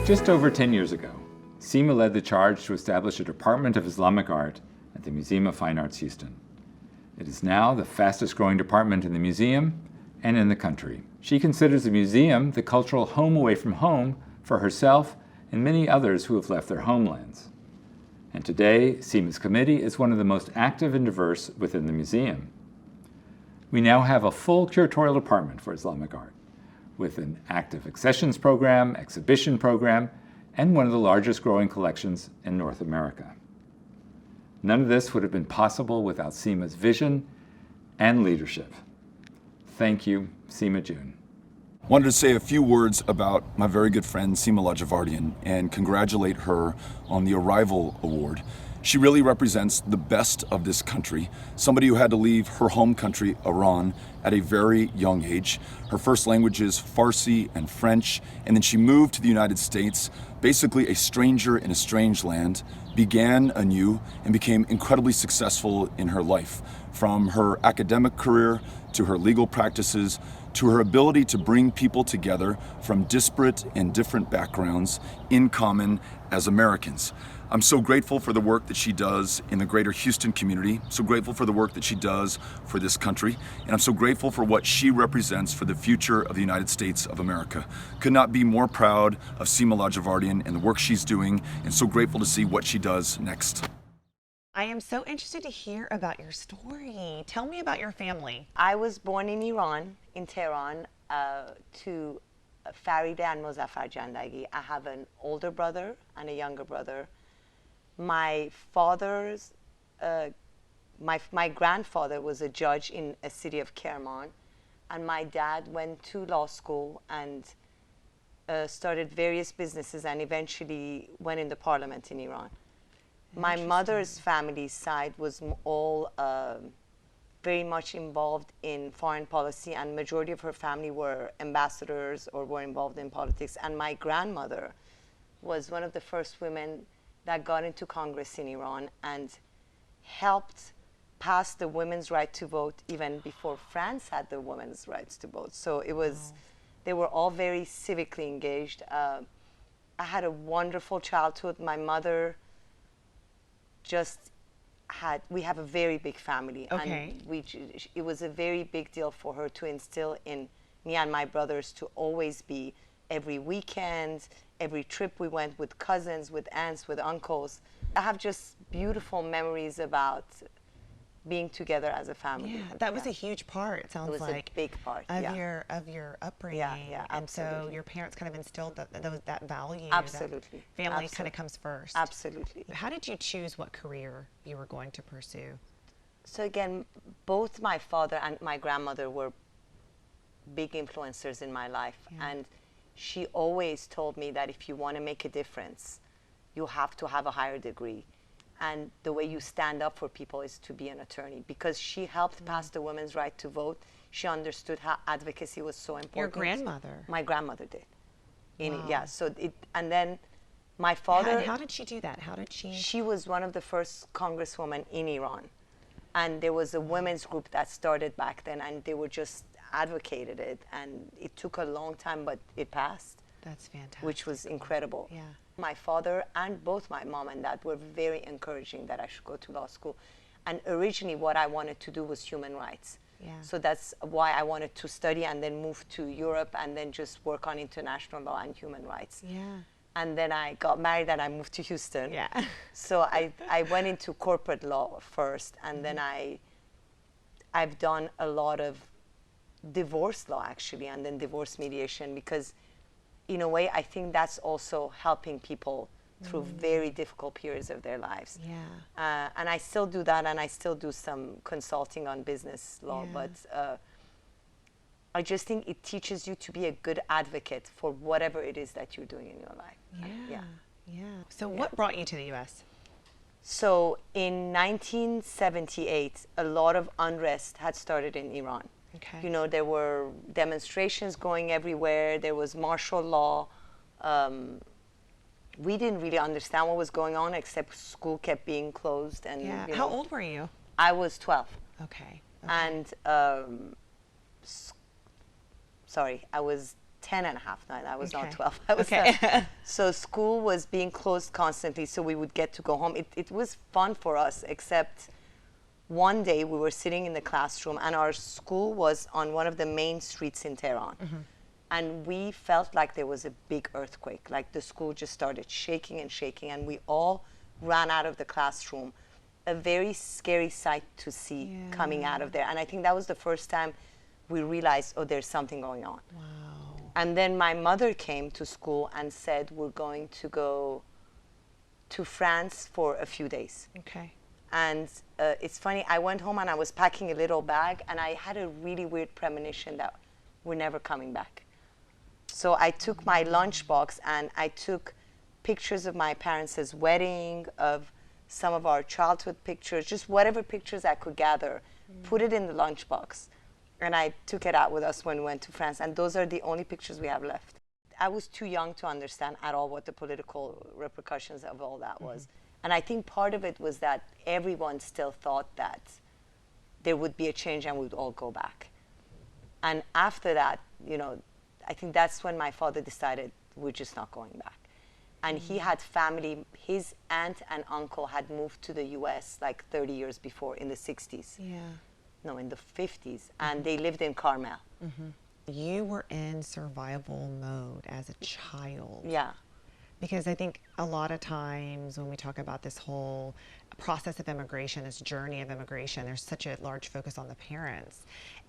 Just over 10 years ago, Sima led the charge to establish a Department of Islamic Art at the Museum of Fine Arts Houston. It is now the fastest growing department in the museum and in the country. She considers the museum the cultural home away from home for herself and many others who have left their homelands. And today, Sima's committee is one of the most active and diverse within the museum. We now have a full curatorial department for Islamic art, with an active accessions program, exhibition program, and one of the largest growing collections in North America. None of this would have been possible without Sima's vision and leadership. Thank you, Sima June. Wanted to say a few words about my very good friend Sima Ladjevardian and congratulate her on the Arrival Award. She really represents the best of this country, somebody who had to leave her home country, Iran, at a very young age. Her first languages, Farsi and French, and then she moved to the United States, basically a stranger in a strange land, began anew, and became incredibly successful in her life. From her academic career to her legal practices, to her ability to bring people together from disparate and different backgrounds in common as Americans. I'm so grateful for the work that she does in the greater Houston community, so grateful for the work that she does for this country, and I'm so grateful for what she represents for the future of the United States of America. Could not be more proud of Sima Ladjevardian and the work she's doing, and so grateful to see what she does next. I am so interested to hear about your story. Tell me about your family. I was born in Iran, in Tehran, to Farida and Mozaffar Jandagi. I have an older brother and a younger brother. My father's, my grandfather was a judge in a city of Kerman, and my dad went to law school and started various businesses and eventually went in the parliament in Iran. My mother's family side was all very much involved in foreign policy, and majority of her family were ambassadors or were involved in politics. And my grandmother was one of the first women that got into Congress in Iran and helped pass the women's right to vote even before France had the women's rights to vote. So it was, they were all very civically engaged. I had a wonderful childhood. My mother we have a very big family, okay. And it was a very big deal for her to instill in me and my brothers to always be, every weekend, every trip we went with cousins, with aunts, with uncles. I have just beautiful memories about being together as a family. Yeah, that was a huge part, it sounds like. It was a big part, of your upbringing. Yeah, and absolutely. so your parents kind of instilled that value. Absolutely. That family kind of comes first. Absolutely. How did you choose what career you were going to pursue? So again, both my father and my grandmother were big influencers in my life. Yeah. And she always told me that if you want to make a difference, you have to have a higher degree. And the way you stand up for people is to be an attorney. Because she helped pass the women's right to vote, she understood how advocacy was so important. Your grandmother? My grandmother did. Wow. Yeah, and then my father... How did she do that? How did she... She was one of the first congresswomen in Iran. And there was a women's group that started back then, and they were just advocated it. And it took a long time, but it passed. That's fantastic. Which was incredible. Yeah. My father and both my mom and dad were very encouraging that I should go to law school. And originally what I wanted to do was human rights. Yeah. So that's why I wanted to study and then move to Europe and then just work on international law and human rights. Yeah. And then I got married and I moved to Houston. Yeah. So I went into corporate law first, and then I've done a lot of divorce law actually, and then divorce mediation, because in a way, I think that's also helping people through very difficult periods of their lives. Yeah. And I still do that, and I still do some consulting on business law, Yeah. but I just think it teaches you to be a good advocate for whatever it is that you're doing in your life. Yeah. So what brought you to the U.S.? So in 1978, a lot of unrest had started in Iran. Okay. You know, there were demonstrations going everywhere. There was martial law. We didn't really understand what was going on, except school kept being closed. And Yeah. you How know, old were you? I was 12. Okay. And sorry, I was 10 and a half. No, I was not Okay. 12. I was Okay. 10. So school was being closed constantly, so we would get to go home. It was fun for us, except one day we were sitting in the classroom, and our school was on one of the main streets in Tehran. And we felt like there was a big earthquake, like the school just started shaking and shaking, and we all ran out of the classroom. A very scary sight to see coming out of there. And I think that was the first time we realized, oh, there's something going on. Wow. And then my mother came to school and said, we're going to go to France for a few days. Okay. And it's funny, I went home and I was packing a little bag, and I had a really weird premonition that we're never coming back. So I took my lunchbox and I took pictures of my parents' wedding, of some of our childhood pictures, just whatever pictures I could gather, put it in the lunchbox. And I took it out with us when we went to France. And those are the only pictures we have left. I was too young to understand at all what the political repercussions of all that was. And I think part of it was that everyone still thought that there would be a change and we'd all go back. And after that, you know, I think that's when my father decided we're just not going back. And he had family, his aunt and uncle had moved to the US like 30 years before, in the 60s. Yeah. No, in the 50s. And they lived in Carmel. You were in survival mode as a child. Yeah. Because I think a lot of times when we talk about this whole process of immigration, this journey of immigration, there's such a large focus on the parents.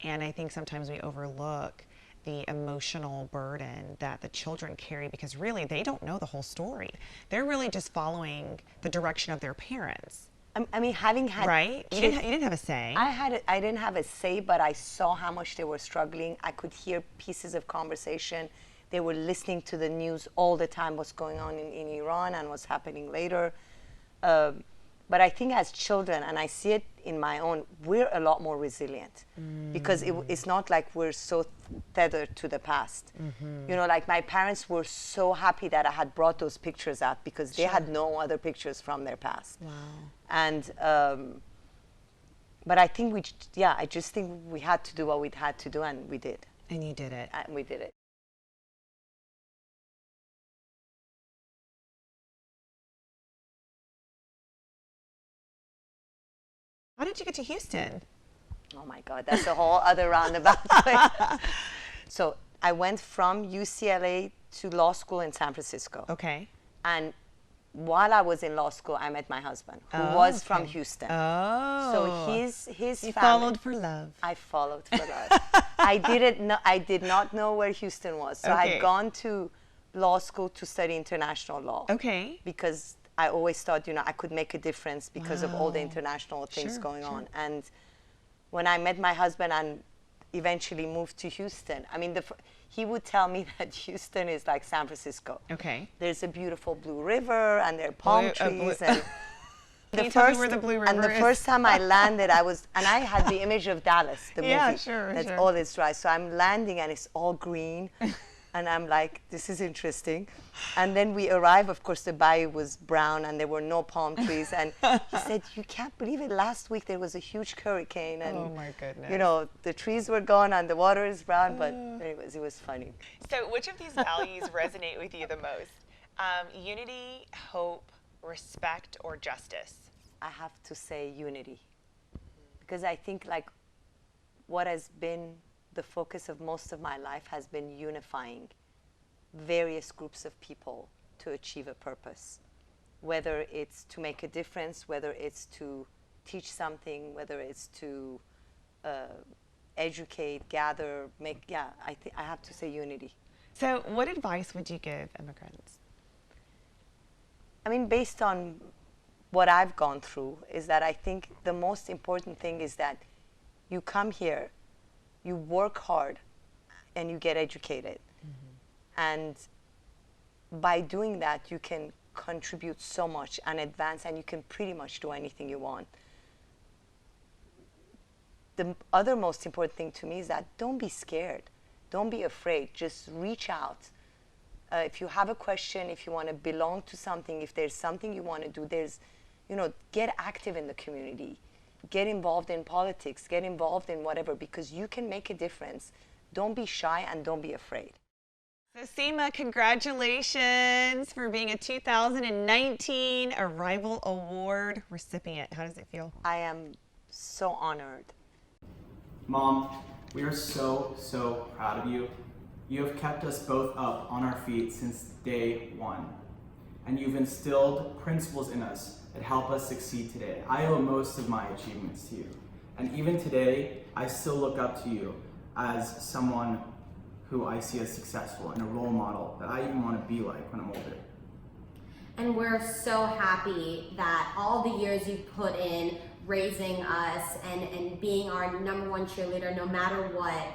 And I think sometimes we overlook the emotional burden that the children carry, because really they don't know the whole story. They're really just following the direction of their parents. I mean, having had Right? You didn't have a say. I didn't have a say, but I saw how much they were struggling. I could hear pieces of conversation. They were listening to the news all the time, what's going on in Iran and what's happening later. But I think as children, and I see it in my own, we're a lot more resilient because it's not like we're so tethered to the past. You know, like my parents were so happy that I had brought those pictures out because they had no other pictures from their past. Wow. And, but I think I just think we had to do what we had to do, and we did. And you did it. And we did it. How did you get to Houston? Oh my God, that's a whole other roundabout way. So I went from UCLA to law school in San Francisco. Okay. And while I was in law school, I met my husband, who was from okay. Houston. Oh. So his You family. followed for love. I followed for love. I did not know where Houston was. So Okay. I'd gone to law school to study international law. Okay. Because I always thought, you know, I could make a difference because of all the Wow. international things Sure, going sure. on. And when I met my husband and eventually moved to Houston, I mean, he would tell me that Houston is like San Francisco. Okay. There's a beautiful blue river and there are palm trees. And Can you tell me where the Blue and River the is? first time I landed, I had the image of Dallas, the Yeah, movie. sure, That's sure. all it's dry. So I'm landing and it's all green. And I'm like, this is interesting. And then we arrive, of course, the bayou was brown and there were no palm trees. And he said, you can't believe it. Last week there was a huge hurricane. And, Oh, my goodness. you know, the trees were gone and the water is brown. But anyways, it was funny. So, which of these values resonate with you the most? Unity, hope, respect, or justice? I have to say unity. Because I think like what has been the focus of most of my life has been unifying various groups of people to achieve a purpose. Whether it's to make a difference, whether it's to teach something, whether it's to educate, gather, I have to say unity. So what advice would you give immigrants? I mean, based on what I've gone through, is that I think the most important thing is that you come here, you work hard, and you get educated. And by doing that, you can contribute so much and advance, and you can pretty much do anything you want. The other most important thing to me is that don't be scared. Don't be afraid. Just reach out. If you have a question, if you want to belong to something, if there's something you want to do, get active in the community. Get involved in politics. Get involved in whatever, because you can make a difference. Don't be shy and don't be afraid. So Sima, congratulations for being a 2019 Arrival Award recipient. How does it feel? I am so honored. Mom, we are so proud of you. You have kept us both up on our feet since day one, and you've instilled principles in us that help us succeed today. I owe most of my achievements to you, and even today, I still look up to you as someone who I see as successful and a role model that I even want to be like when I'm older. And we're so happy that all the years you've put in raising us and being our #1 cheerleader no matter what,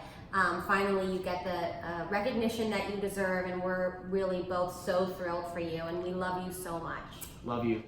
finally you get the recognition that you deserve, and we're really both so thrilled for you, and we love you so much. Love you.